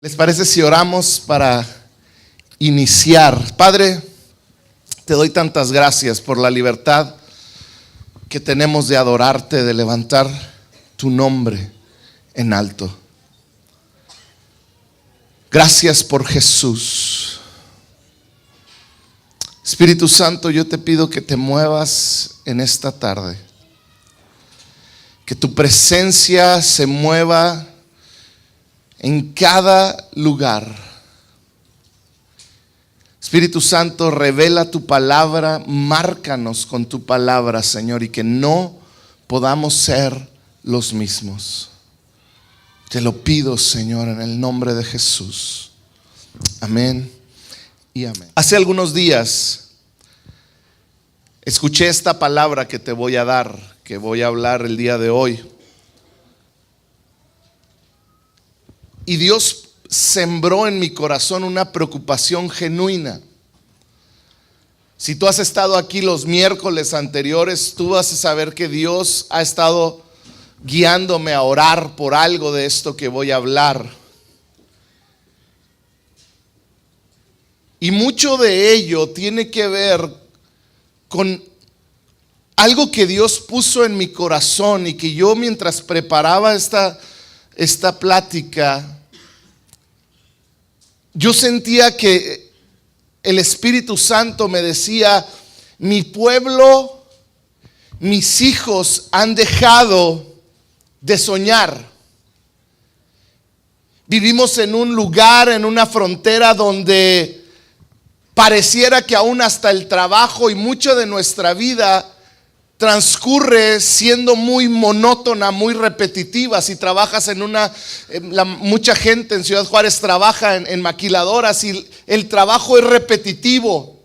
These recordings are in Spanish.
¿Les parece si oramos para iniciar? Padre, te doy tantas gracias por la libertad que tenemos de adorarte, de levantar tu nombre en alto. Gracias por Jesús. Espíritu Santo, yo te pido que te muevas en esta tarde. Que tu presencia se mueva en cada lugar. Espíritu Santo, revela tu palabra, márcanos con tu palabra, Señor, y que no podamos ser los mismos. Te lo pido, Señor, en el nombre de Jesús. Amén y amén. Hace algunos días escuché esta palabra que te voy a dar, que voy a hablar el día de hoy. Y Dios sembró en mi corazón una preocupación genuina. Si tú has estado aquí los miércoles anteriores, tú vas a saber que Dios ha estado guiándome a orar por algo de esto que voy a hablar. Y mucho de ello tiene que ver con algo que Dios puso en mi corazón y que yo, mientras preparaba esta plática, yo sentía que el Espíritu Santo me decía: mi pueblo, mis hijos han dejado de soñar. Vivimos en un lugar, en una frontera donde pareciera que aún hasta el trabajo y mucho de nuestra vida transcurre siendo muy monótona, muy repetitiva. Si trabajas mucha gente en Ciudad Juárez trabaja en maquiladoras y el trabajo es repetitivo.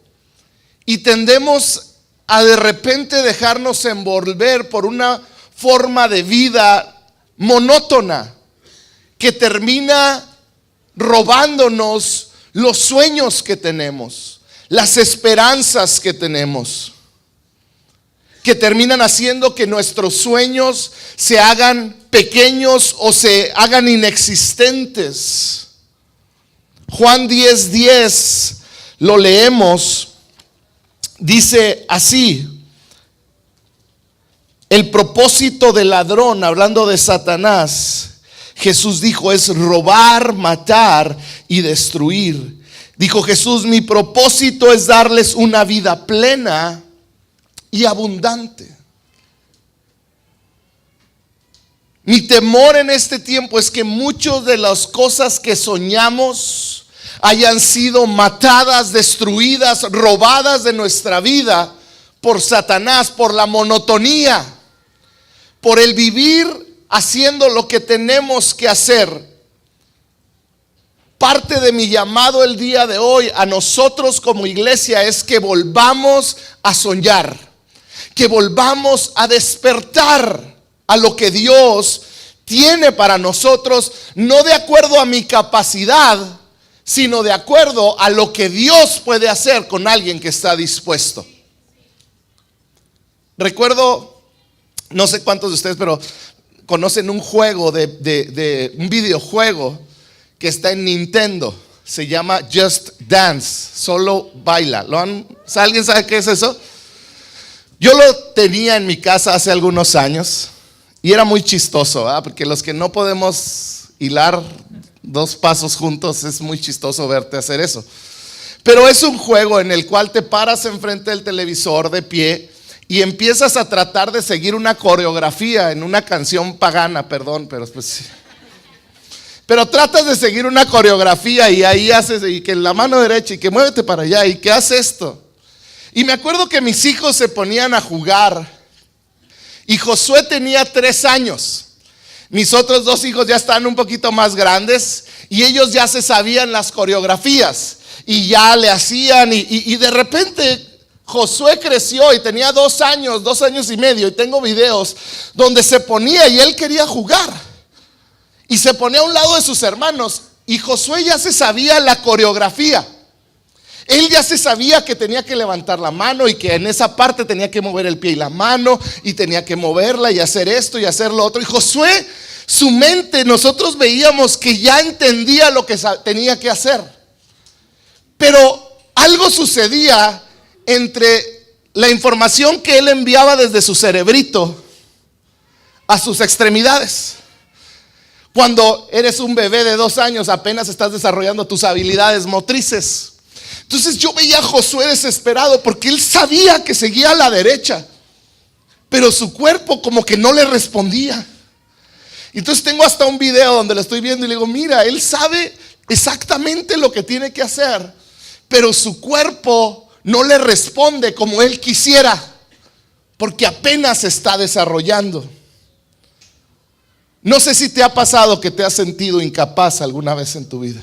Y tendemos a de repente dejarnos envolver por una forma de vida monótona que termina robándonos los sueños que tenemos, las esperanzas que tenemos, que terminan haciendo que nuestros sueños se hagan pequeños o se hagan inexistentes. Juan 10:10 lo leemos, dice así: el propósito del ladrón, hablando de Satanás, Jesús dijo, es robar, matar y destruir. Dijo Jesús: mi propósito es darles una vida plena y abundante. Mi temor en este tiempo es que muchas de las cosas que soñamos hayan sido matadas, destruidas, robadas de nuestra vida por Satanás, por la monotonía, por el vivir haciendo lo que tenemos que hacer. Parte de mi llamado el día de hoy a nosotros como iglesia es que volvamos a soñar, que volvamos a despertar a lo que Dios tiene para nosotros, no de acuerdo a mi capacidad, sino de acuerdo a lo que Dios puede hacer con alguien que está dispuesto. Recuerdo, no sé cuántos de ustedes, pero conocen un juego de un videojuego que está en Nintendo. Se llama Just Dance, solo baila. ¿Alguien sabe qué es eso? Yo lo tenía en mi casa hace algunos años y era muy chistoso, ¿verdad? Porque los que no podemos hilar dos pasos juntos, es muy chistoso verte hacer eso. Pero es un juego en el cual te paras enfrente del televisor de pie y empiezas a tratar de seguir una coreografía en una canción pagana, perdón, pero tratas de seguir una coreografía y ahí haces, y que la mano derecha y que muévete para allá y que hace esto. Y me acuerdo que mis hijos se ponían a jugar y Josué tenía 3 años. Mis otros 2 hijos ya están un poquito más grandes y ellos ya se sabían las coreografías y ya le hacían y de repente Josué creció y tenía 2 años, 2 años y medio, y tengo videos donde se ponía y él quería jugar y se ponía a un lado de sus hermanos y Josué ya se sabía la coreografía. Él ya se sabía que tenía que levantar la mano y que en esa parte tenía que mover el pie y la mano y tenía que moverla y hacer esto y hacer lo otro. Y Josué Su mente, nosotros veíamos que ya entendía lo que tenía que hacer. Pero algo sucedía entre la información que él enviaba desde su cerebrito a sus extremidades. Cuando eres un bebé de 2 años, apenas estás desarrollando tus habilidades motrices. Entonces yo veía a Josué desesperado porque él sabía que seguía a la derecha, pero su cuerpo como que no le respondía. Entonces tengo hasta un video donde lo estoy viendo y le digo, mira, él sabe exactamente lo que tiene que hacer, pero su cuerpo no le responde como él quisiera, porque apenas se está desarrollando. No sé si te ha pasado que te has sentido incapaz alguna vez en tu vida.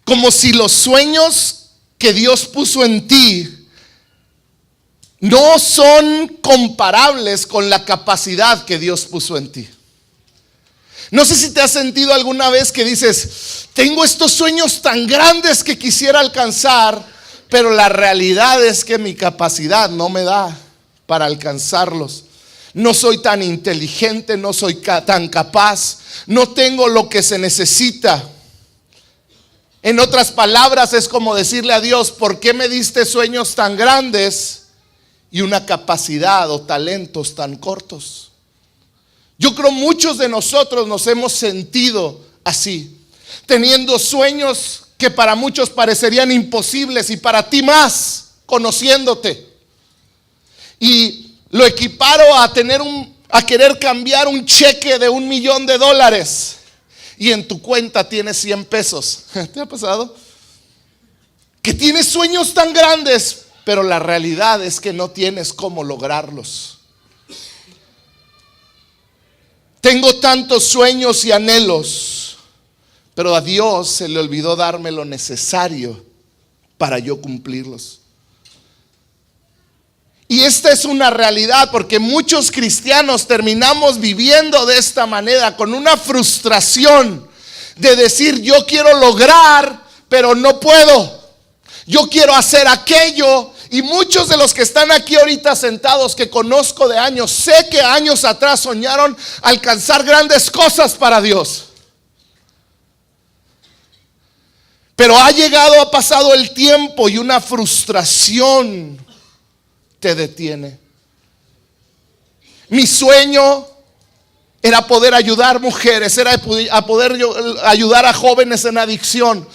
Como si los sueños que Dios puso en ti no son comparables con la capacidad que Dios puso en ti. No sé si te has sentido alguna vez que dices, tengo estos sueños tan grandes que quisiera alcanzar, pero la realidad es que mi capacidad no me da para alcanzarlos. No soy tan inteligente, no soy tan capaz, no tengo lo que se necesita. En otras palabras, es como decirle a Dios, ¿por qué me diste sueños tan grandes y una capacidad o talentos tan cortos? Yo creo muchos de nosotros nos hemos sentido así, teniendo sueños que para muchos parecerían imposibles y para ti más, conociéndote. Y lo equiparo a querer cambiar un cheque de $1,000,000 y en tu cuenta tienes 100 pesos. ¿Te ha pasado? Que tienes sueños tan grandes, pero la realidad es que no tienes cómo lograrlos. Tengo tantos sueños y anhelos, pero a Dios se le olvidó darme lo necesario para yo cumplirlos. Y esta es una realidad porque muchos cristianos terminamos viviendo de esta manera, con una frustración de decir, yo quiero lograr, pero no puedo. Yo quiero hacer aquello. Y muchos de los que están aquí ahorita sentados, que conozco de años, sé que años atrás soñaron alcanzar grandes cosas para Dios. Pero ha pasado el tiempo y una frustración te detiene. Mi sueño era poder ayudar mujeres, era poder ayudar a jóvenes en adicción,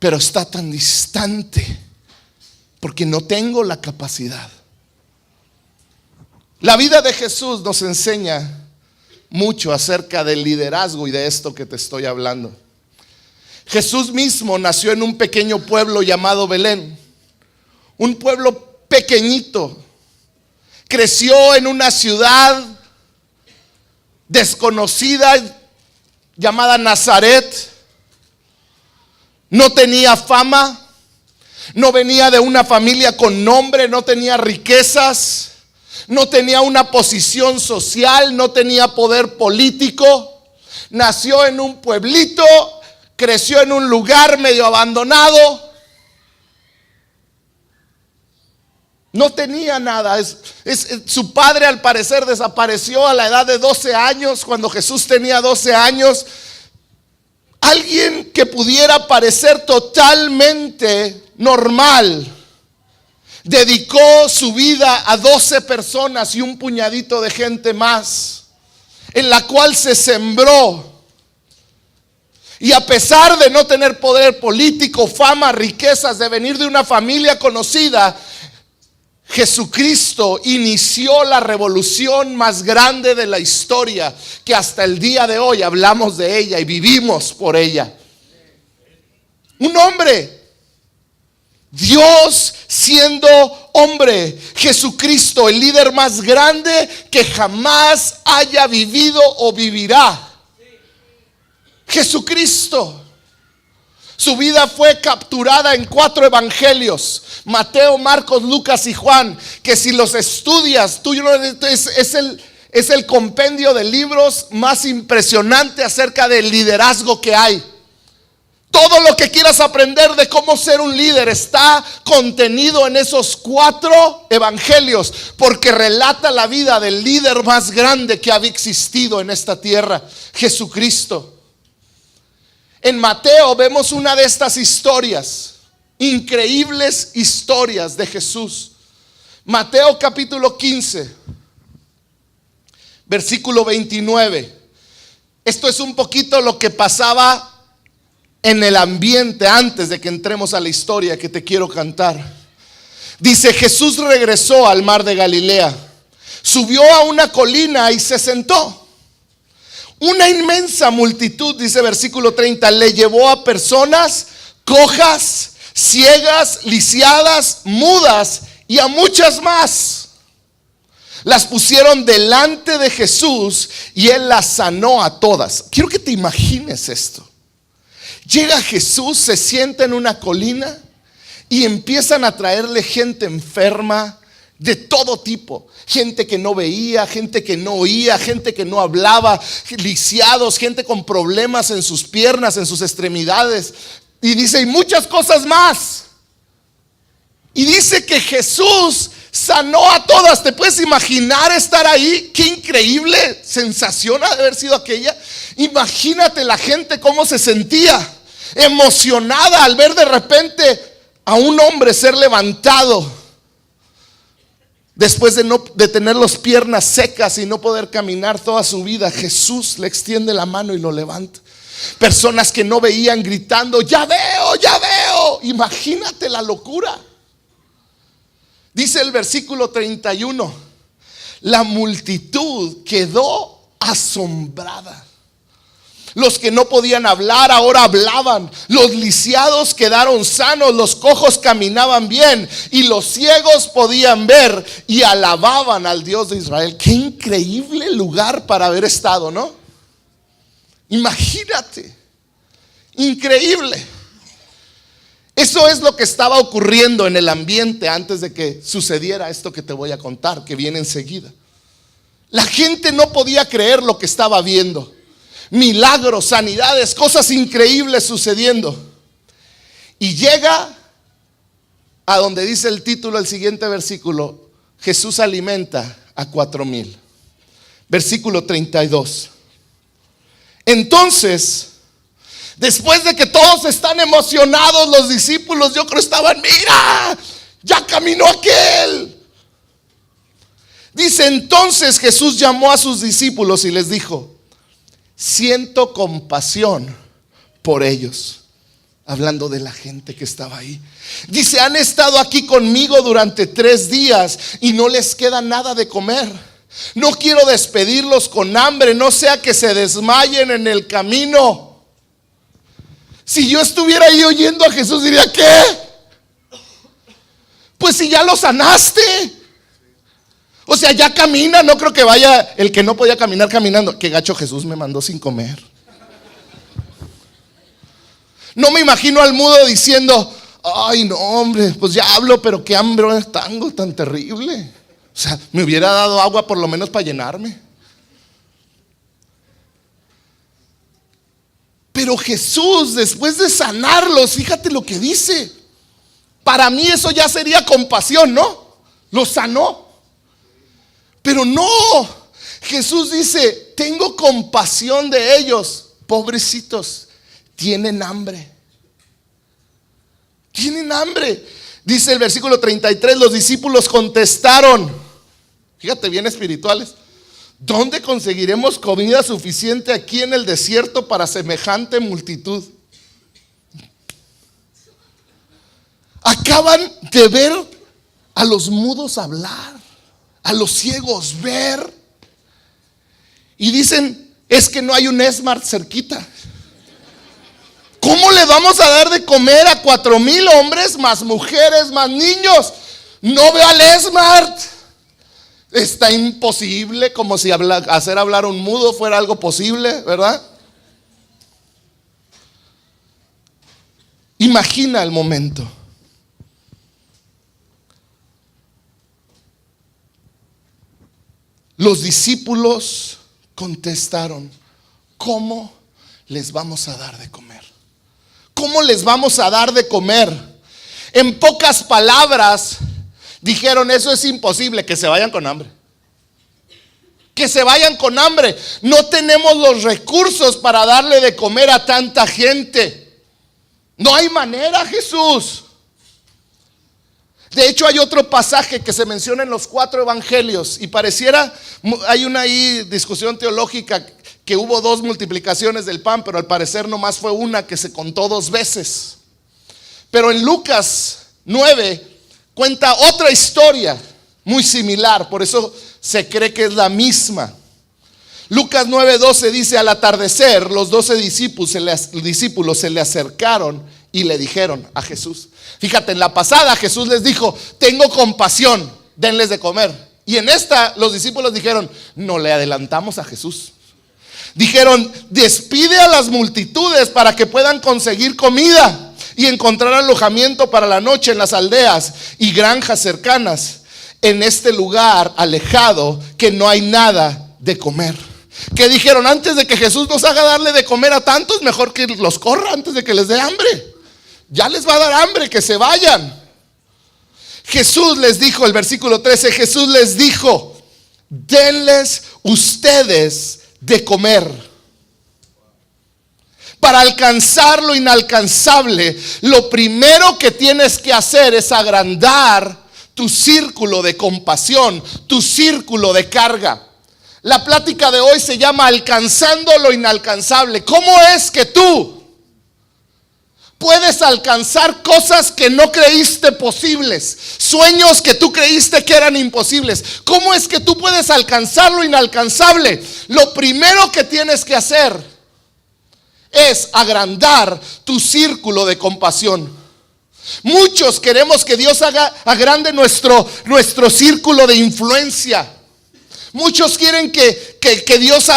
pero está tan distante porque no tengo la capacidad. La vida de Jesús nos enseña mucho acerca del liderazgo y de esto que te estoy hablando. Jesús mismo nació en un pequeño pueblo llamado Belén, un pueblo pequeñito. Creció en una ciudad desconocida llamada Nazaret. No tenía fama, no venía de una familia con nombre, no tenía riquezas, no tenía una posición social, no tenía poder político. Nació en un pueblito, creció en un lugar medio abandonado. No tenía nada. Su padre al parecer desapareció a la edad de 12 años, cuando Jesús tenía 12 años. Alguien que pudiera parecer totalmente normal, dedicó su vida a 12 personas y un puñadito de gente más, en la cual se sembró. Y a pesar de no tener poder político, fama, riquezas, de venir de una familia conocida, Jesucristo inició la revolución más grande de la historia, que hasta el día de hoy hablamos de ella y vivimos por ella. Un hombre, Dios siendo hombre, Jesucristo, el líder más grande que jamás haya vivido o vivirá. Jesucristo. Su vida fue capturada en 4 evangelios: Mateo, Marcos, Lucas y Juan, que si los estudias, es el compendio de libros más impresionante acerca del liderazgo que hay. Todo lo que quieras aprender de cómo ser un líder está contenido en esos 4 evangelios, porque relata la vida del líder más grande que había existido en esta tierra, Jesucristo. En Mateo vemos una de estas historias, increíbles historias de Jesús. Mateo capítulo 15, versículo 29. Esto es un poquito lo que pasaba en el ambiente antes de que entremos a la historia que te quiero cantar. Dice: Jesús regresó al mar de Galilea, subió a una colina y se sentó. Una inmensa multitud, dice versículo 30, le llevó a personas cojas, ciegas, lisiadas, mudas y a muchas más. Las pusieron delante de Jesús y él las sanó a todas. Quiero que te imagines esto. Llega Jesús, se sienta en una colina y empiezan a traerle gente enferma de todo tipo. Gente que no veía, gente que no oía, gente que no hablaba, lisiados, gente con problemas en sus piernas, en sus extremidades. Y dice, y muchas cosas más. Y dice que Jesús sanó a todas. ¿Te puedes imaginar estar ahí? Qué increíble sensación ha de haber sido aquella. Imagínate la gente cómo se sentía, emocionada al ver de repente a un hombre ser levantado después de tener las piernas secas y no poder caminar toda su vida. Jesús le extiende la mano y lo levanta. Personas que no veían gritando, ya veo, ya veo. Imagínate la locura. Dice el versículo 31, la multitud quedó asombrada. Los que no podían hablar ahora hablaban, los lisiados quedaron sanos, los cojos caminaban bien y los ciegos podían ver y alababan al Dios de Israel. Qué increíble lugar para haber estado, ¿no? Imagínate, increíble. Eso es lo que estaba ocurriendo en el ambiente antes de que sucediera esto que te voy a contar, que viene enseguida. La gente no podía creer lo que estaba viendo. Milagros, sanidades, cosas increíbles sucediendo. Y llega a donde dice el título, el siguiente versículo: Jesús alimenta a 4,000. Versículo 32. Entonces, después de que todos están emocionados, los discípulos yo creo estaban, mira, ya caminó aquel. Dice, entonces Jesús llamó a sus discípulos y les dijo, siento compasión por ellos. Hablando de la gente que estaba ahí. Dice, han estado aquí conmigo durante 3 días y no les queda nada de comer. No quiero despedirlos con hambre, no sea que se desmayen en el camino. Si yo estuviera ahí oyendo a Jesús, diría, ¿qué? Pues si ya lo sanaste. O sea, ya camina, no creo que vaya el que no podía caminar caminando. Qué gacho, Jesús me mandó sin comer. No me imagino al mudo diciendo, ay no hombre, pues ya hablo, pero qué hambre tengo tan terrible. O sea, me hubiera dado agua por lo menos para llenarme. Pero Jesús, después de sanarlos, fíjate lo que dice. Para mí eso ya sería compasión, ¿no? Los sanó. Pero no, Jesús dice, tengo compasión de ellos, pobrecitos, tienen hambre. Tienen hambre. Dice el versículo 33, los discípulos contestaron, fíjate bien espirituales, ¿dónde conseguiremos comida suficiente aquí en el desierto para semejante multitud? Acaban de ver a los mudos hablar, a los ciegos ver, y dicen, es que no hay un Esmart cerquita. ¿Cómo le vamos a dar de comer a 4,000 hombres, más mujeres, más niños? No veo al Esmart. Está imposible, como si hacer hablar a un mudo fuera algo posible, ¿verdad? Imagina el momento. Los discípulos contestaron, ¿cómo les vamos a dar de comer? ¿cómo les vamos a dar de comer? En pocas palabras, dijeron, eso es imposible, que se vayan con hambre. Que se vayan con hambre. No tenemos los recursos para darle de comer a tanta gente. No hay manera, Jesús. De hecho, hay otro pasaje que se menciona en los 4 evangelios y pareciera, hay una discusión teológica que hubo 2 multiplicaciones del pan, pero al parecer nomás fue una que se contó 2 veces. Pero en Lucas 9 cuenta otra historia muy similar, por eso se cree que es la misma. Lucas 9:12 dice: al atardecer los 12 discípulos se le acercaron y le dijeron a Jesús. Fíjate, en la pasada Jesús les dijo: tengo compasión, denles de comer. Y en esta los discípulos dijeron: no le adelantamos a Jesús. Dijeron: despide a las multitudes para que puedan conseguir comida y encontrar alojamiento para la noche en las aldeas y granjas cercanas, en este lugar alejado que no hay nada de comer. Que dijeron: antes de que Jesús nos haga darle de comer a tantos, mejor que los corra antes de que les dé hambre. Ya les va a dar hambre, que se vayan. Jesús les dijo, el versículo 13, Jesús les dijo: denles ustedes de comer. Para alcanzar lo inalcanzable, lo primero que tienes que hacer es agrandar tu círculo de compasión, tu círculo de carga. La plática de hoy se llama alcanzando lo inalcanzable. ¿Cómo es que tú puedes alcanzar cosas que no creíste posibles? Sueños que tú creíste que eran imposibles. ¿Cómo es que tú puedes alcanzar lo inalcanzable? Lo primero que tienes que hacer es agrandar tu círculo de compasión. Muchos queremos que Dios agrande nuestro círculo de influencia. Muchos quieren que Dios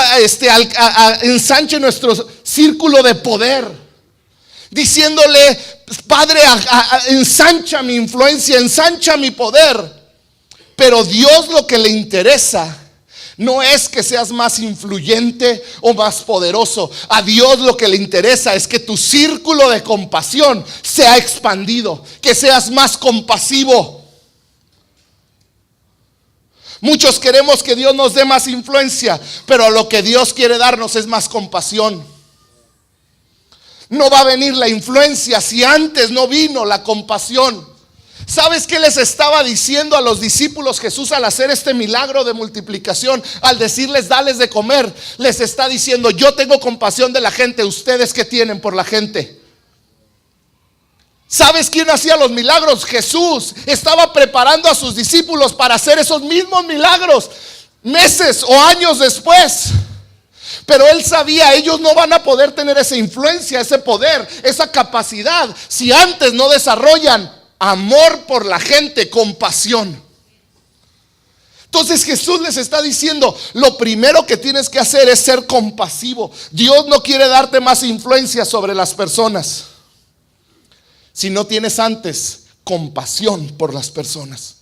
ensanche nuestro círculo de poder, diciéndole: Padre, ensancha mi influencia, ensancha mi poder. Pero Dios lo que le interesa no es que seas más influyente o más poderoso. A Dios lo que le interesa es que tu círculo de compasión sea expandido, que seas más compasivo. Muchos queremos que Dios nos dé más influencia, pero lo que Dios quiere darnos es más compasión. No va a venir la influencia si antes no vino la compasión. ¿Sabes qué les estaba diciendo a los discípulos Jesús al hacer este milagro de multiplicación? Al decirles: dales de comer, les está diciendo: yo tengo compasión de la gente. ¿Ustedes qué tienen por la gente? ¿Sabes quién hacía los milagros? Jesús. Estaba preparando a sus discípulos para hacer esos mismos milagros meses o años después. Pero él sabía, ellos no van a poder tener esa influencia, ese poder, esa capacidad si antes no desarrollan amor por la gente, compasión. Entonces Jesús les está diciendo: lo primero que tienes que hacer es ser compasivo. Dios no quiere darte más influencia sobre las personas si no tienes antes compasión por las personas.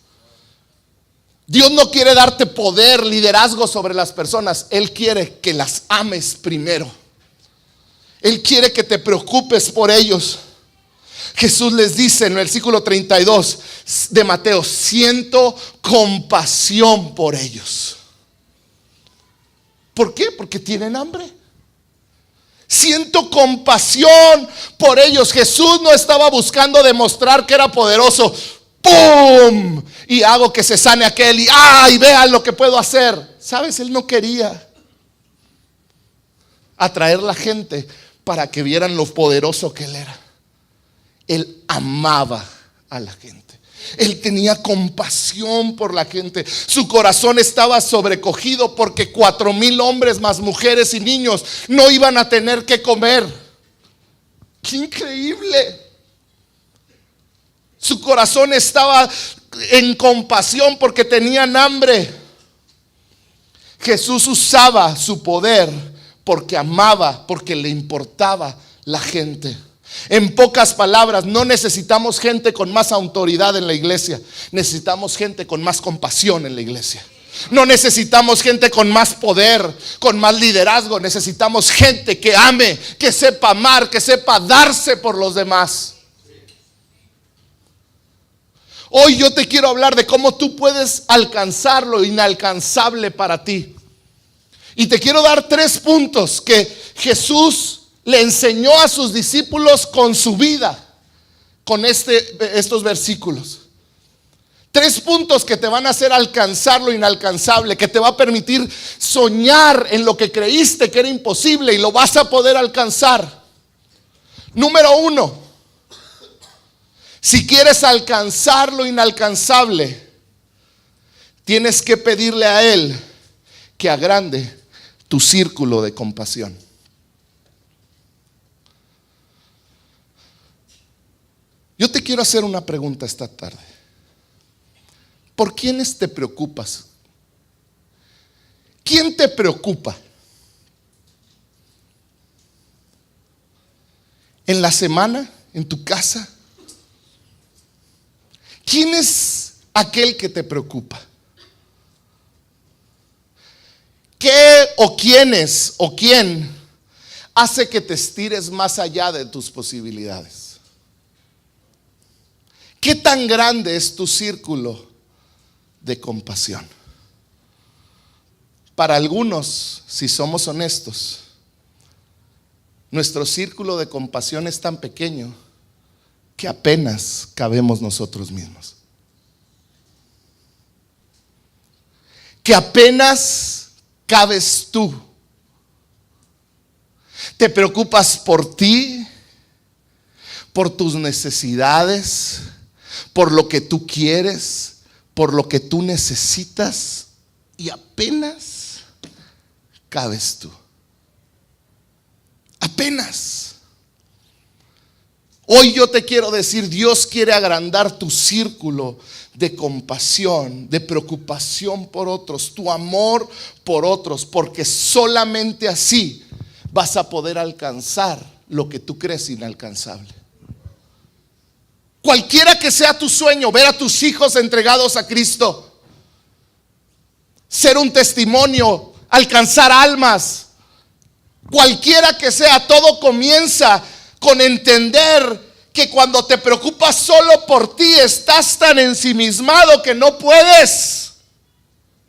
Dios no quiere darte poder, liderazgo sobre las personas. Él quiere que las ames primero. Él quiere que te preocupes por ellos. Jesús les dice en el versículo 32 de Mateo: siento compasión por ellos. ¿Por qué? Porque tienen hambre. Siento compasión por ellos. Jesús no estaba buscando demostrar que era poderoso. ¡Pum! Y hago que se sane aquel. Y ¡ay! Vean lo que puedo hacer. ¿Sabes? Él no quería atraer la gente para que vieran lo poderoso que él era. Él amaba a la gente. Él tenía compasión por la gente. Su corazón estaba sobrecogido porque 4,000 hombres más mujeres y niños no iban a tener que comer. ¡Qué increíble! Su corazón estaba en compasión porque tenían hambre. Jesús usaba su poder porque amaba, porque le importaba la gente. En pocas palabras, no necesitamos gente con más autoridad en la iglesia. Necesitamos gente con más compasión en la iglesia. No necesitamos gente con más poder, con más liderazgo. Necesitamos gente que ame, que sepa amar, que sepa darse por los demás. Hoy yo te quiero hablar de cómo tú puedes alcanzar lo inalcanzable para ti. Y te quiero dar 3 puntos que Jesús le enseñó a sus discípulos con su vida, con estos versículos. 3 puntos que te van a hacer alcanzar lo inalcanzable, que te va a permitir soñar en lo que creíste que era imposible y lo vas a poder alcanzar. Número 1, si quieres alcanzar lo inalcanzable, tienes que pedirle a Él que agrande tu círculo de compasión. Yo te quiero hacer una pregunta esta tarde. ¿Por quiénes te preocupas? ¿Quién te preocupa? ¿En la semana? ¿En tu casa? ¿Quién es aquel que te preocupa? ¿Qué o quiénes o quién hace que te estires más allá de tus posibilidades? ¿Qué tan grande es tu círculo de compasión? Para algunos, si somos honestos, nuestro círculo de compasión es tan pequeño que apenas cabemos nosotros mismos. Que apenas cabes tú. Te preocupas por ti, por tus necesidades, por lo que tú quieres, por lo que tú necesitas, y apenas cabes tú. Apenas. Hoy yo te quiero decir, Dios quiere agrandar tu círculo de compasión, de preocupación por otros, tu amor por otros, porque solamente así vas a poder alcanzar lo que tú crees inalcanzable. Cualquiera que sea tu sueño, ver a tus hijos entregados a Cristo, ser un testimonio, alcanzar almas, cualquiera que sea, todo comienza con entender que cuando te preocupas solo por ti, estás tan ensimismado que no puedes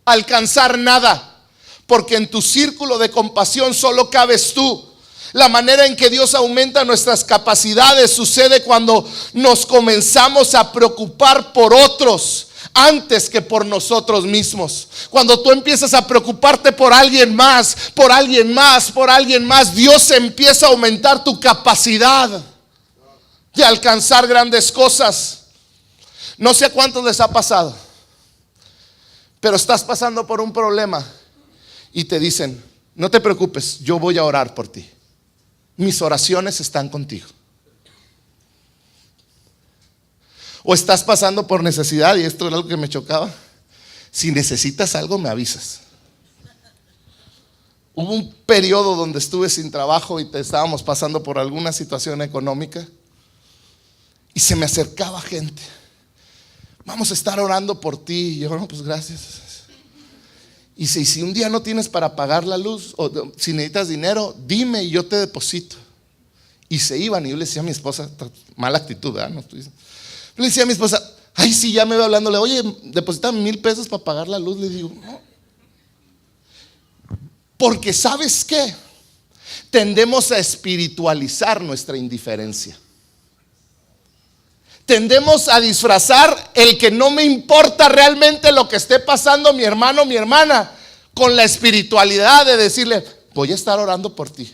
alcanzar nada, porque en tu círculo de compasión solo cabes tú. La manera en que Dios aumenta nuestras capacidades sucede cuando nos comenzamos a preocupar por otros antes que por nosotros mismos. Cuando tú empiezas a preocuparte por alguien más, por alguien más, por alguien más, Dios empieza a aumentar tu capacidad de alcanzar grandes cosas. No sé a cuántos les ha pasado, pero estás pasando por un problema y te dicen: no te preocupes, yo voy a orar por ti. Mis oraciones están contigo. O estás pasando por necesidad, y esto era algo que me chocaba: si necesitas algo, me avisas. Hubo un periodo donde estuve sin trabajo y estábamos pasando por alguna situación económica, y se me acercaba gente: vamos a estar orando por ti. Y yo: no, pues gracias. Y si un día no tienes para pagar la luz, o si necesitas dinero, dime y yo te deposito. Y se iban, y yo le decía a mi esposa, mala actitud, ¿verdad? No estoy diciendo. Le decía a mi esposa: ay, sí, ya me iba hablándole, oye, deposítame 1,000 pesos para pagar la luz. Le digo: no. Porque ¿sabes qué? Tendemos a espiritualizar nuestra indiferencia. Tendemos a disfrazar el que no me importa realmente lo que esté pasando mi hermano, mi hermana, con la espiritualidad de decirle: voy a estar orando por ti.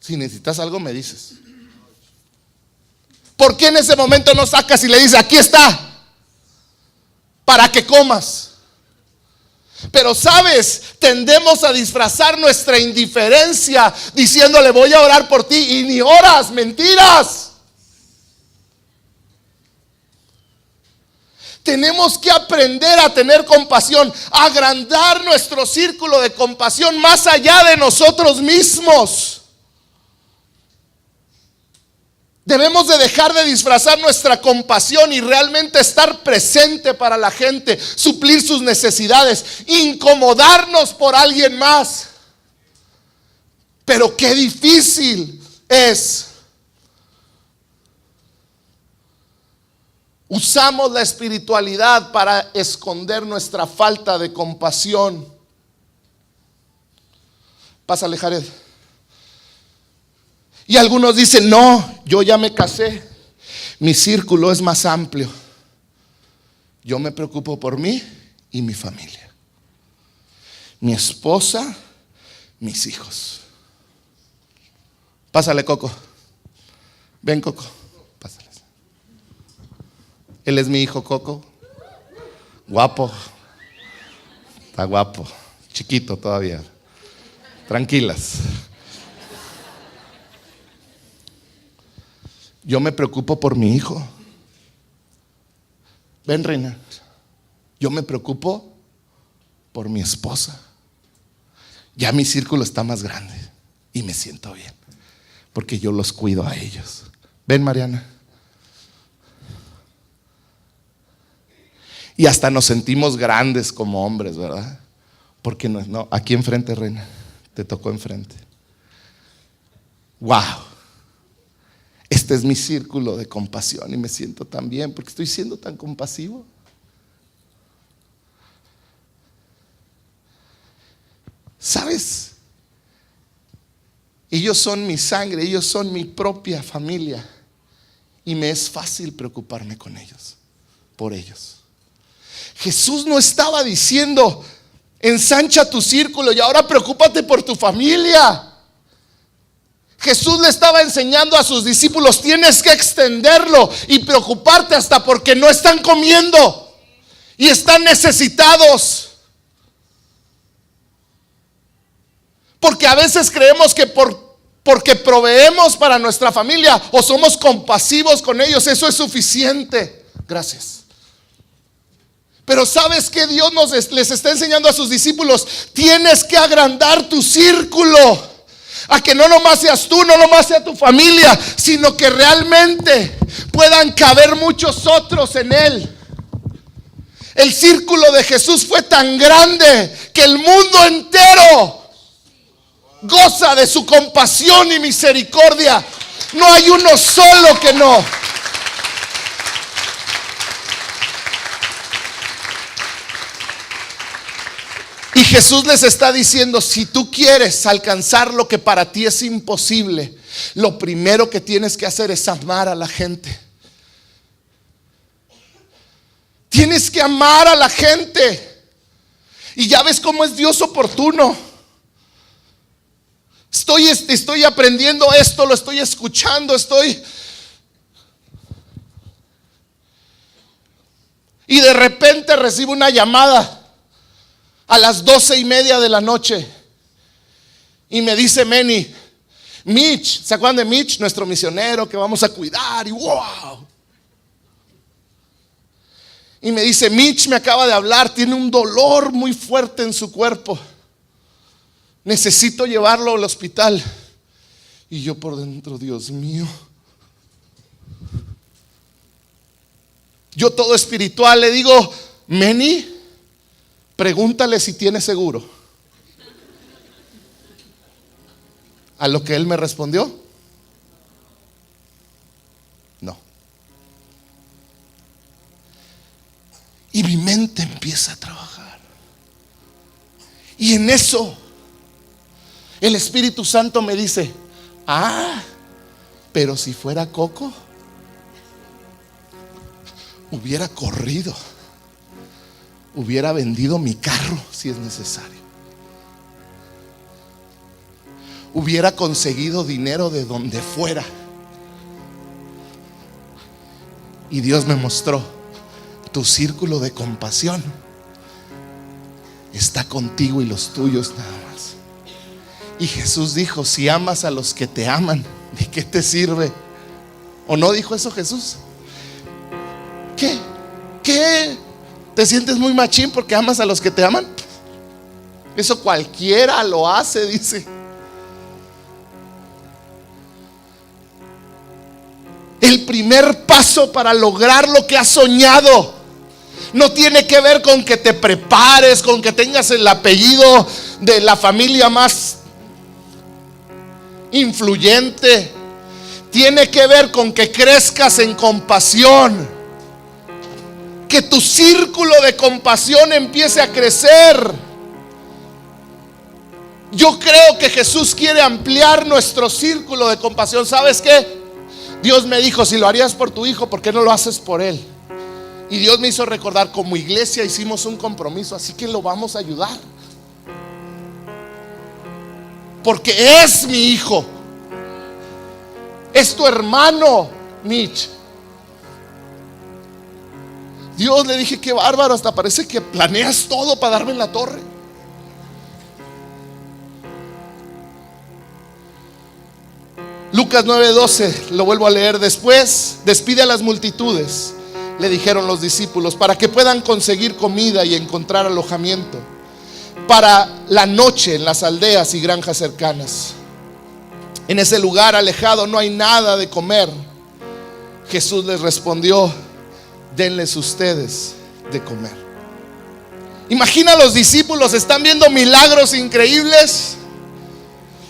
Si necesitas algo, me dices. ¿Por qué en ese momento no sacas y le dices: aquí está, para que comas? Pero sabes, tendemos a disfrazar nuestra indiferencia diciéndole: voy a orar por ti, y ni oras. Mentiras. Tenemos que aprender a tener compasión, a agrandar nuestro círculo de compasión más allá de nosotros mismos. Debemos de dejar de disfrazar nuestra compasión y realmente estar presente para la gente, suplir sus necesidades, incomodarnos por alguien más. Pero qué difícil es. Usamos la espiritualidad para esconder nuestra falta de compasión. Pásale, Jared. Y algunos dicen, no, yo ya me casé, mi círculo es más amplio. Yo me preocupo por mí y mi familia. Mi esposa, mis hijos. Pásale, Coco. Ven, Coco. Pásale. Él es mi hijo, Coco. Guapo. Está guapo. Chiquito todavía. Tranquilas. Yo me preocupo por mi hijo. Ven, reina. Yo me preocupo por mi esposa. Ya mi círculo está más grande y me siento bien porque yo los cuido a ellos. Ven, Mariana. Y hasta nos sentimos grandes como hombres, ¿verdad? Porque no, aquí enfrente, reina. Te tocó enfrente. Wow. Este es mi círculo de compasión y me siento tan bien porque estoy siendo tan compasivo. ¿Sabes? Ellos son mi sangre, ellos son mi propia familia y me es fácil preocuparme con ellos, por ellos. Jesús no estaba diciendo, ensancha tu círculo y ahora preocúpate por tu familia. Jesús le estaba enseñando a sus discípulos, tienes que extenderlo y preocuparte hasta porque no están comiendo y están necesitados. Porque a veces creemos que porque proveemos para nuestra familia o somos compasivos con ellos, eso es suficiente. Gracias. Pero ¿sabes qué? Dios les está enseñando a sus discípulos, tienes que agrandar tu círculo. A que no nomás seas tú, no nomás sea tu familia, sino que realmente puedan caber muchos otros en él. El círculo de Jesús fue tan grande que el mundo entero goza de su compasión y misericordia. No hay uno solo que no. Y Jesús les está diciendo, si tú quieres alcanzar lo que para ti es imposible, lo primero que tienes que hacer es amar a la gente. Tienes que amar a la gente. Y ya ves cómo es Dios oportuno. Estoy aprendiendo esto, lo estoy escuchando, y de repente recibo una llamada a las 12:30 de la noche y me dice Mitch, ¿se acuerdan de Mitch? Nuestro misionero que vamos a cuidar y wow. Y me dice, Mitch me acaba de hablar, tiene un dolor muy fuerte en su cuerpo, necesito llevarlo al hospital. Y yo por dentro, Dios mío, yo todo espiritual le digo, Meni, pregúntale si tiene seguro. A lo que él me respondió, no. Y mi mente empieza a trabajar. Y en eso el Espíritu Santo me dice, pero si fuera Coco, hubiera corrido, hubiera vendido mi carro si es necesario, hubiera conseguido dinero de donde fuera. Y Dios me mostró, tu círculo de compasión está contigo y los tuyos nada más. Y Jesús dijo, si amas a los que te aman, ¿de qué te sirve? ¿O no dijo eso Jesús? ¿Qué? ¿Te sientes muy machín porque amas a los que te aman? Eso cualquiera lo hace, dice. el primer paso para lograr lo que has soñado no tiene que ver con que te prepares, con que tengas el apellido de la familia más influyente. Tiene que ver con que crezcas en compasión, que tu círculo de compasión empiece a crecer. Yo creo que Jesús quiere ampliar nuestro círculo de compasión. ¿Sabes qué? Dios me dijo, si lo harías por tu hijo, ¿por qué no lo haces por él? Y Dios me hizo recordar, como iglesia hicimos un compromiso, así que lo vamos a ayudar, porque es mi hijo, es tu hermano, Mitch. Dios, le dije, qué bárbaro, hasta parece que planeas todo para darme en la torre. Lucas 9:12, lo vuelvo a leer. Después, despide a las multitudes, le dijeron los discípulos, para que puedan conseguir comida y encontrar alojamiento para la noche en las aldeas y granjas cercanas. En ese lugar alejado no hay nada de comer. Jesús les respondió, denles ustedes de comer. Imagina, los discípulos están viendo milagros increíbles.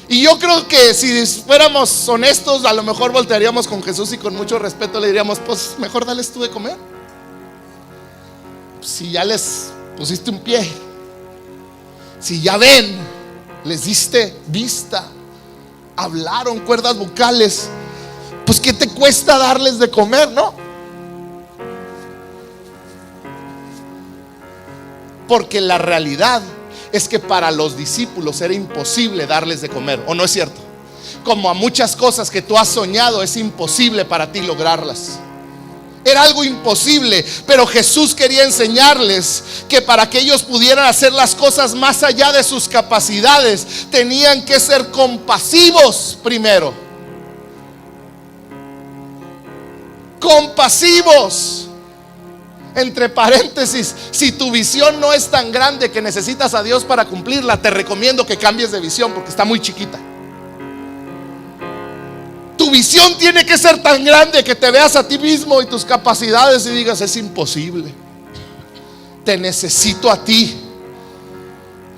Y yo creo que si fuéramos honestos, a lo mejor voltearíamos con Jesús y con mucho respeto le diríamos, pues mejor dales tú de comer. Si ya les pusiste un pie, si ya ven, les diste vista, hablaron cuerdas vocales, pues ¿qué te cuesta darles de comer, no? Porque la realidad es que para los discípulos era imposible darles de comer, ¿o no es cierto? Como a muchas cosas que tú has soñado, es imposible para ti lograrlas. Era algo imposible, pero Jesús quería enseñarles que para que ellos pudieran hacer las cosas más allá de sus capacidades, tenían que ser compasivos primero. Compasivos. Entre paréntesis, si tu visión no es tan grande que necesitas a Dios para cumplirla, te recomiendo que cambies de visión porque está muy chiquita. Tu visión tiene que ser tan grande que te veas a ti mismo y tus capacidades y digas, es imposible, te necesito a ti.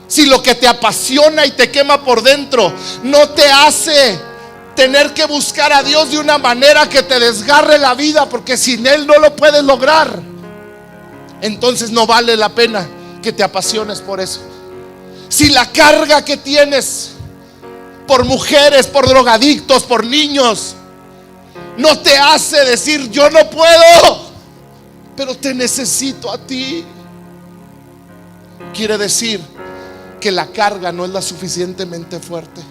Si lo que te apasiona y te quema por dentro no te hace tener que buscar a Dios de una manera que te desgarre la vida, porque sin Él no lo puedes lograr, entonces no vale la pena que te apasiones por eso. Si la carga que tienes por mujeres, por drogadictos, por niños, no te hace decir yo no puedo, pero te necesito a ti, quiere decir que la carga no es la suficientemente fuerte,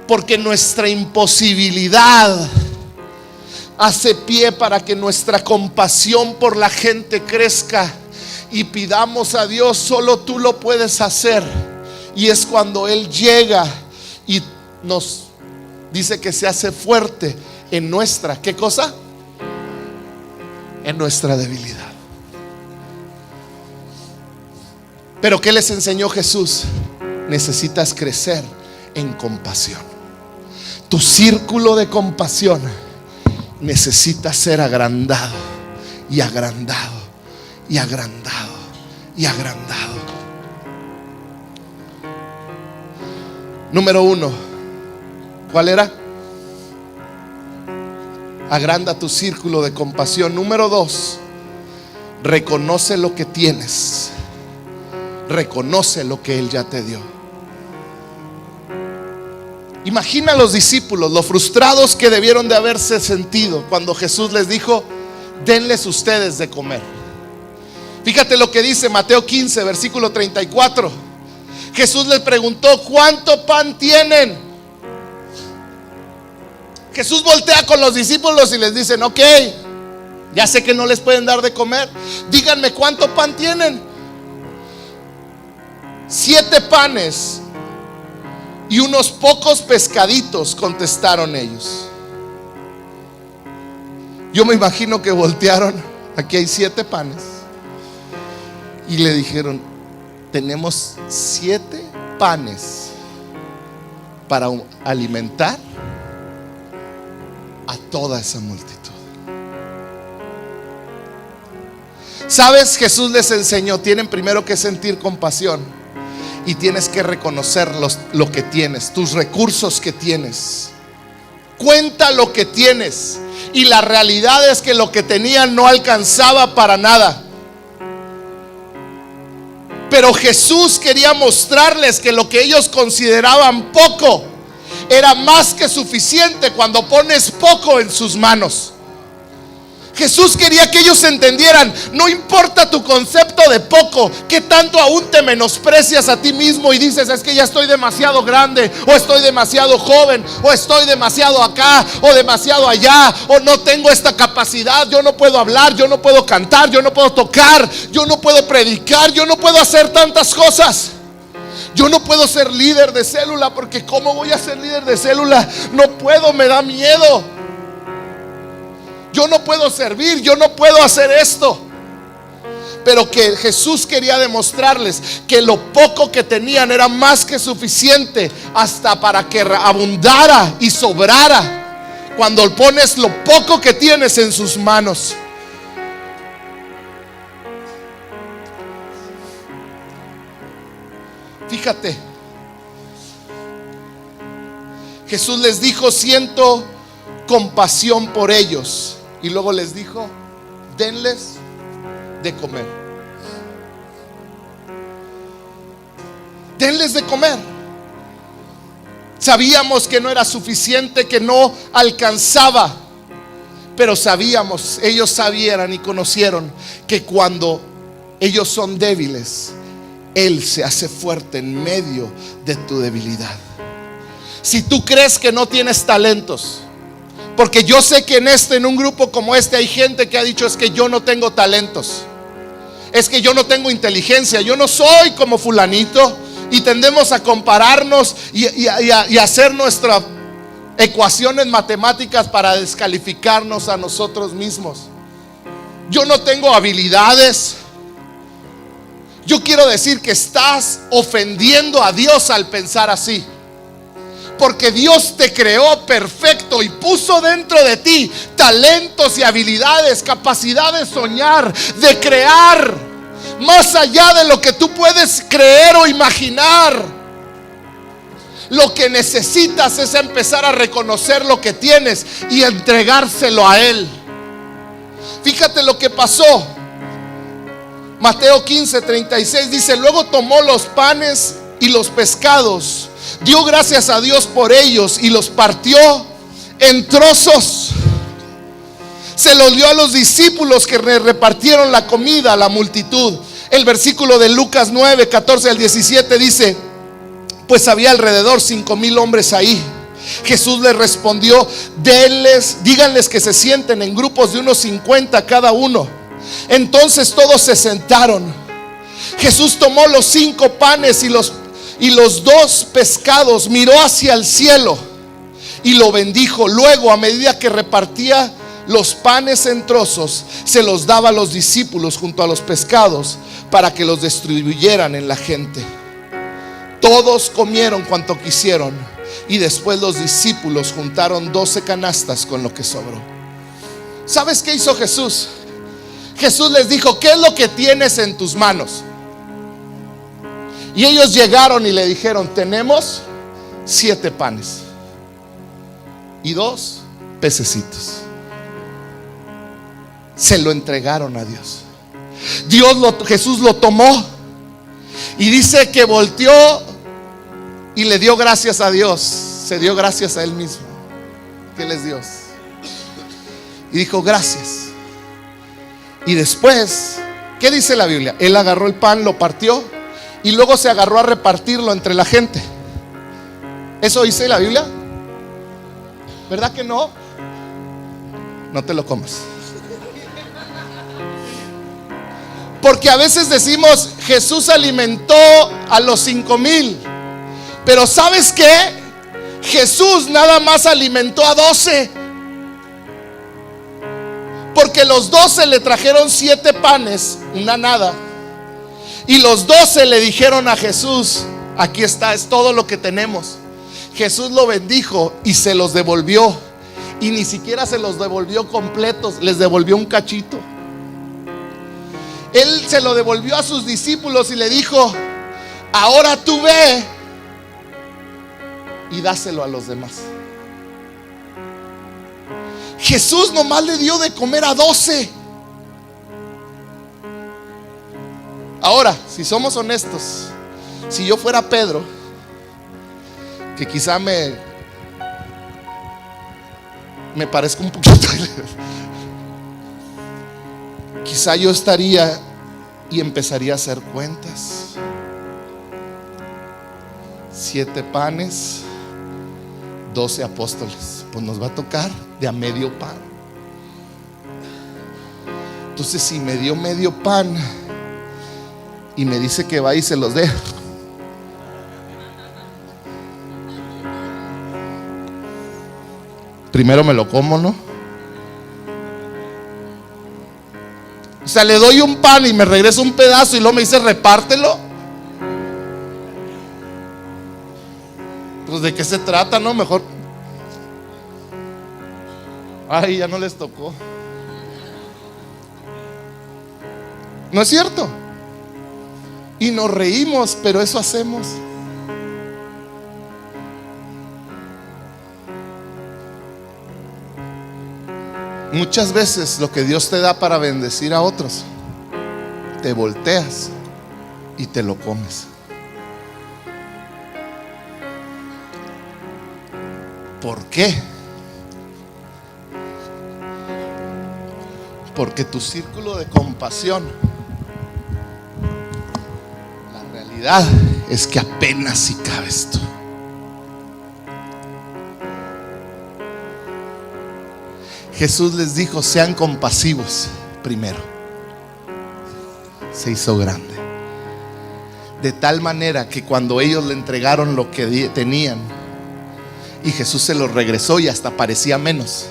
porque nuestra imposibilidad hace pie para que nuestra compasión por la gente crezca y pidamos a Dios, solo tú lo puedes hacer. Y es cuando Él llega y nos dice que se hace fuerte en nuestra, ¿qué cosa? En nuestra debilidad. Pero ¿qué les enseñó Jesús? Necesitas crecer en compasión. Tu círculo de compasión necesita ser agrandado y agrandado y agrandado y agrandado. Número 1, ¿cuál era? Agranda tu círculo de compasión. Número 2, reconoce lo que tienes. Reconoce lo que Él ya te dio. Imagina a los discípulos, lo frustrados que debieron de haberse sentido cuando Jesús les dijo, denles ustedes de comer. Fíjate lo que dice Mateo 15, versículo 34. Jesús les preguntó, ¿cuánto pan tienen? Jesús voltea con los discípulos y les dice, ok, ya sé que no les pueden dar de comer, díganme cuánto pan tienen. 7 panes y unos pocos pescaditos, contestaron ellos. Yo me imagino que voltearon, aquí hay 7 panes, y le dijeron, tenemos 7 panes para alimentar a toda esa multitud. ¿Sabes? Jesús les enseñó, tienen primero que sentir compasión y tienes que reconocer lo que tienes, tus recursos que tienes. Cuenta lo que tienes. Y la realidad es que lo que tenían no alcanzaba para nada. Pero Jesús quería mostrarles que lo que ellos consideraban poco era más que suficiente cuando pones poco en sus manos. Jesús quería que ellos entendieran, no importa tu concepto de poco, que tanto aún te menosprecias a ti mismo y dices, es que ya estoy demasiado grande, o estoy demasiado joven, o estoy demasiado acá, o demasiado allá, o no tengo esta capacidad, yo no puedo hablar, yo no puedo cantar, yo no puedo tocar, yo no puedo predicar, yo no puedo hacer tantas cosas. Yo no puedo ser líder de célula, porque ¿cómo voy a ser líder de célula? No puedo, me da miedo. Yo no puedo servir, yo no puedo hacer esto. Pero que Jesús quería demostrarles que lo poco que tenían era más que suficiente hasta para que abundara y sobrara cuando pones lo poco que tienes en sus manos. Fíjate, Jesús les dijo, siento compasión por ellos. Y luego les dijo, denles de comer. Denles de comer. Sabíamos que no era suficiente, que no alcanzaba. Pero sabíamos, ellos sabían y conocieron que cuando ellos son débiles, Él se hace fuerte en medio de tu debilidad. Si tú crees que no tienes talentos, porque yo sé que en un grupo como este hay gente que ha dicho, es que yo no tengo talentos, es que yo no tengo inteligencia, yo no soy como fulanito. Y tendemos a compararnos y a hacer nuestras ecuaciones matemáticas para descalificarnos a nosotros mismos. Yo no tengo habilidades. Yo quiero decir que estás ofendiendo a Dios al pensar así. Porque Dios te creó perfecto y puso dentro de ti talentos y habilidades, capacidad de soñar, de crear, más allá de lo que tú puedes creer o imaginar. Lo que necesitas es empezar a reconocer lo que tienes y entregárselo a Él. Fíjate lo que pasó. Mateo 15:36 dice, luego tomó los panes y los pescados, dio gracias a Dios por ellos y los partió en trozos. Se los dio a los discípulos que repartieron la comida a la multitud. El versículo de Lucas 9:14-17 dice, pues había alrededor 5,000 hombres ahí. Jesús les respondió, díganles que se sienten en grupos de unos 50 cada uno. Entonces todos se sentaron. Jesús tomó los 5 panes y los 2 pescados, miró hacia el cielo y lo bendijo. Luego, a medida que repartía los panes en trozos, se los daba a los discípulos junto a los pescados para que los distribuyeran en la gente. Todos comieron cuanto quisieron y después los discípulos juntaron 12 canastas con lo que sobró. ¿Sabes qué hizo Jesús? Jesús les dijo, ¿qué es lo que tienes en tus manos? Y ellos llegaron y le dijeron, tenemos 7 panes y 2 pececitos. Se lo entregaron a Dios. Jesús lo tomó y dice que volteó y le dio gracias a Dios. Se dio gracias a Él mismo, que Él es Dios. Y dijo, gracias. Y después, ¿qué dice la Biblia? Él agarró el pan, lo partió y luego se agarró a repartirlo entre la gente. ¿Eso dice la Biblia? ¿Verdad que no? No te lo comas. Porque a veces decimos, Jesús alimentó a los 5,000. Pero ¿sabes qué? Jesús nada más alimentó a 12. Porque los 12 le trajeron 7 panes, una nada. Y los 12 le dijeron a Jesús, aquí está, es todo lo que tenemos. Jesús lo bendijo y se los devolvió. Y ni siquiera se los devolvió completos, les devolvió un cachito. Él se lo devolvió a sus discípulos y le dijo: ahora tú ve y dáselo a los demás. Jesús nomás le dio de comer a 12. Ahora, si somos honestos, si yo fuera Pedro, que quizá me parezca un poquito, quizá yo estaría y empezaría a hacer cuentas. 7 panes, 12 apóstoles. Pues nos va a tocar de a medio pan. Entonces, si me dio medio pan y me dice que va y se los dé, primero me lo como, ¿no? O sea, le doy un pan y me regresa un pedazo y luego me dice repártelo. Pues de qué se trata, ¿no? Mejor. Ay, ya no les tocó. ¿No es cierto? Y nos reímos, pero eso hacemos. Muchas veces lo que Dios te da para bendecir a otros, te volteas y te lo comes. ¿Por qué? Porque tu círculo de compasión, la realidad es que apenas si cabes tú. Jesús les dijo: sean compasivos primero. Se hizo grande, de tal manera que cuando ellos le entregaron lo que tenían y Jesús se lo regresó y hasta parecía menos,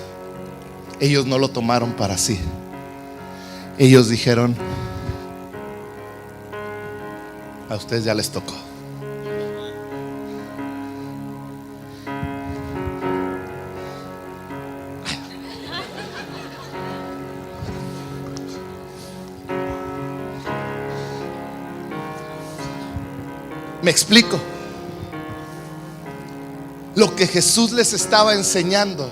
ellos no lo tomaron para sí. Ellos dijeron: a ustedes ya les tocó. Me explico. Lo que Jesús les estaba enseñando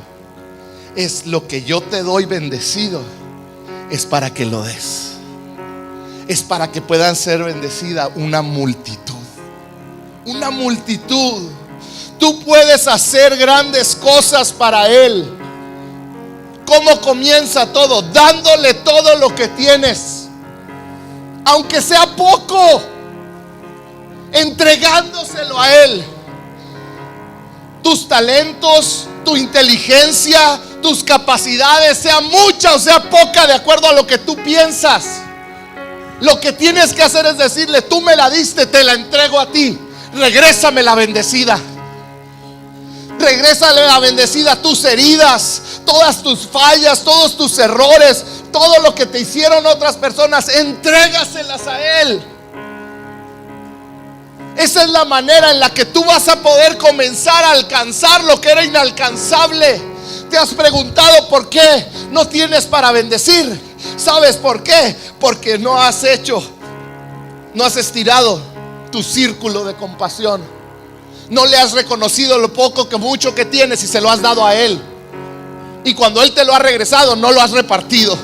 es: lo que yo te doy bendecido es para que lo des. Es para que puedan ser bendecida una multitud. Una multitud. Tú puedes hacer grandes cosas para Él. ¿Cómo comienza todo? Dándole todo lo que tienes, aunque sea poco, entregándoselo a Él. Tus talentos, tu inteligencia, tus capacidades, sea mucha o sea poca, de acuerdo a lo que tú piensas. Lo que tienes que hacer es decirle: tú me la diste, te la entrego a ti. Regrésame la bendecida. Regrésale la bendecida, tus heridas, todas tus fallas, todos tus errores, todo lo que te hicieron otras personas, entrégaselas a Él. Esa es la manera en la que tú vas a poder comenzar a alcanzar lo que era inalcanzable. ¿Te has preguntado por qué no tienes para bendecir? ¿Sabes por qué? Porque no has estirado tu círculo de compasión. No le has reconocido lo poco que mucho que tienes y se lo has dado a Él. Y cuando Él te lo ha regresado, no lo has repartido.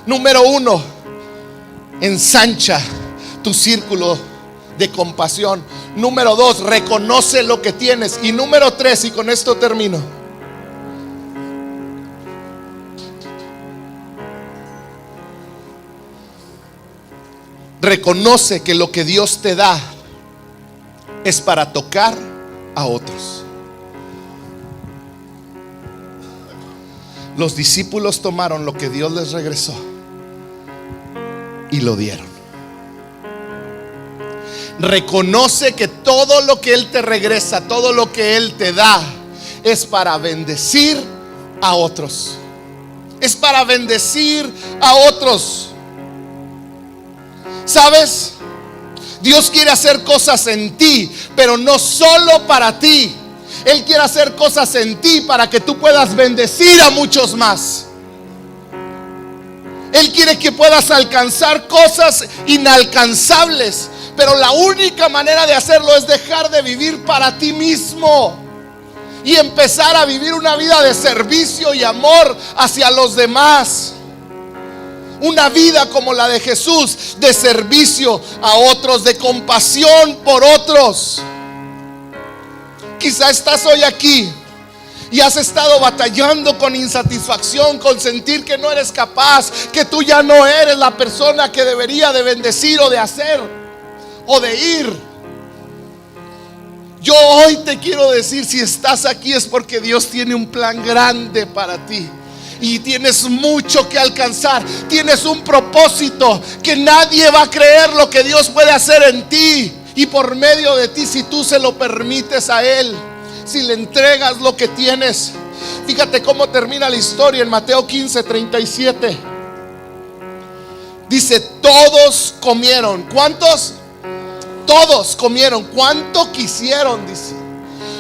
Número 1, ensancha tu círculo de compasión. Número 2, reconoce lo que tienes. Y número 3, y con esto termino, reconoce que lo que Dios te da es para tocar a otros. Los discípulos tomaron lo que Dios les regresó y lo dieron. Reconoce que todo lo que Él te regresa, todo lo que Él te da, es para bendecir a otros. Es para bendecir a otros. ¿Sabes? Dios quiere hacer cosas en ti, pero no solo para ti. Él quiere hacer cosas en ti para que tú puedas bendecir a muchos más. Él quiere que puedas alcanzar cosas inalcanzables, pero la única manera de hacerlo es dejar de vivir para ti mismo y empezar a vivir una vida de servicio y amor hacia los demás. Una vida como la de Jesús, de servicio a otros, de compasión por otros. Quizá estás hoy aquí y has estado batallando con insatisfacción, con sentir que no eres capaz, que tú ya no eres la persona que debería de bendecir o de hacer o de ir. Yo hoy te quiero decir, si estás aquí es porque Dios tiene un plan grande para ti. Y tienes mucho que alcanzar. Tienes un propósito que nadie va a creer lo que Dios puede hacer en ti y por medio de ti, si tú se lo permites a Él, si le entregas lo que tienes. Fíjate cómo termina la historia en Mateo 15:37. Dice: todos comieron. ¿Cuántos? Todos comieron. ¿Cuánto quisieron? Dice.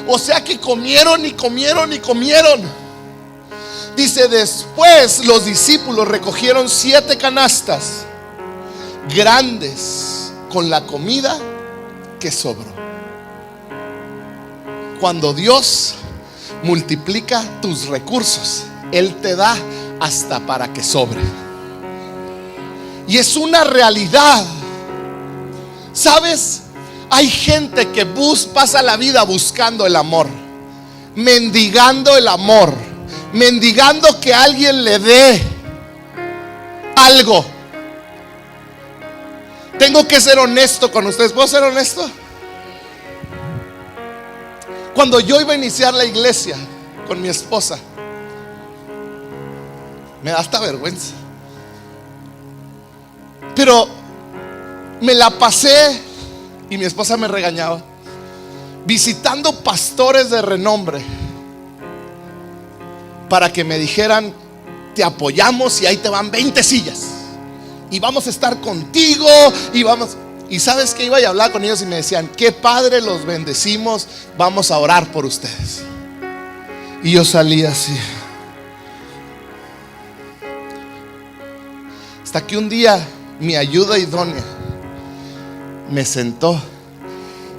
O sea que comieron y comieron y comieron. Dice: después los discípulos recogieron 7 canastas grandes con la comida que sobró. Cuando Dios multiplica tus recursos, Él te da hasta para que sobre. Y es una realidad. ¿Sabes? Hay gente que pasa la vida buscando el amor, mendigando el amor, mendigando que alguien le dé algo. Tengo que ser honesto con ustedes. ¿Puedo ser honesto? Cuando yo iba a iniciar la iglesia con mi esposa, me da hasta vergüenza, pero me la pasé, y mi esposa me regañaba, visitando pastores de renombre para que me dijeran: te apoyamos y ahí te van 20 sillas y vamos a estar contigo y vamos. Y sabes que iba y hablaba con ellos y me decían: qué padre, los bendecimos, vamos a orar por ustedes. Y yo salía así, hasta que un día mi ayuda idónea me sentó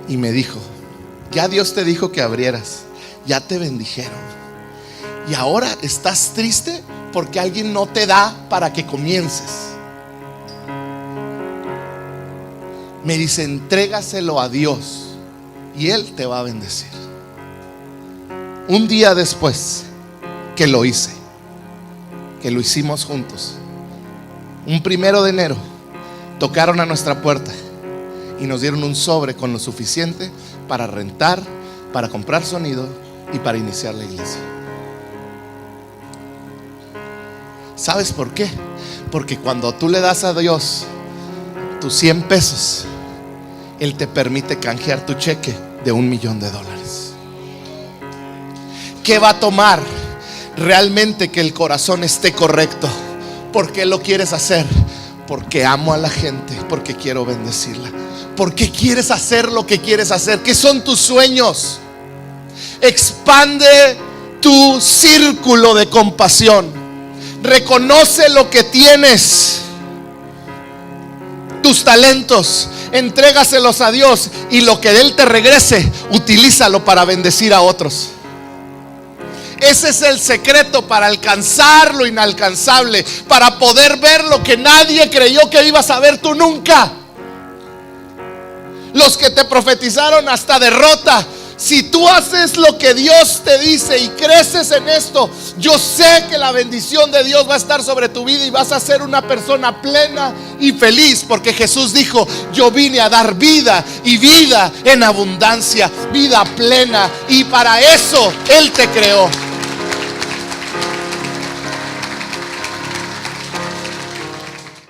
y me dijo: ya Dios te dijo que abrieras, ya te bendijeron, y ahora estás triste porque alguien no te da para que comiences. Me dice: entrégaselo a Dios y Él te va a bendecir. Un día después que lo hice, que lo hicimos juntos, un 1 de enero tocaron a nuestra puerta y nos dieron un sobre con lo suficiente para rentar, para comprar sonido y para iniciar la iglesia. ¿Sabes por qué? Porque cuando tú le das a Dios tus 100 pesos, Él te permite canjear tu cheque de $1,000,000. ¿Qué va a tomar? Realmente que el corazón esté correcto. ¿Por qué lo quieres hacer? Porque amo a la gente, porque quiero bendecirla. ¿Por qué quieres hacer lo que quieres hacer? ¿Qué son tus sueños? Expande tu círculo de compasión. Reconoce lo que tienes, tus talentos, entrégaselos a Dios, y lo que de Él te regrese, utilízalo para bendecir a otros. Ese es el secreto para alcanzar lo inalcanzable, para poder ver lo que nadie creyó que ibas a ver tú nunca. Los que te profetizaron hasta derrota, si tú haces lo que Dios te dice y creces en esto, yo sé que la bendición de Dios va a estar sobre tu vida y vas a ser una persona plena y feliz, porque Jesús dijo: yo vine a dar vida y vida en abundancia, vida plena, y para eso Él te creó.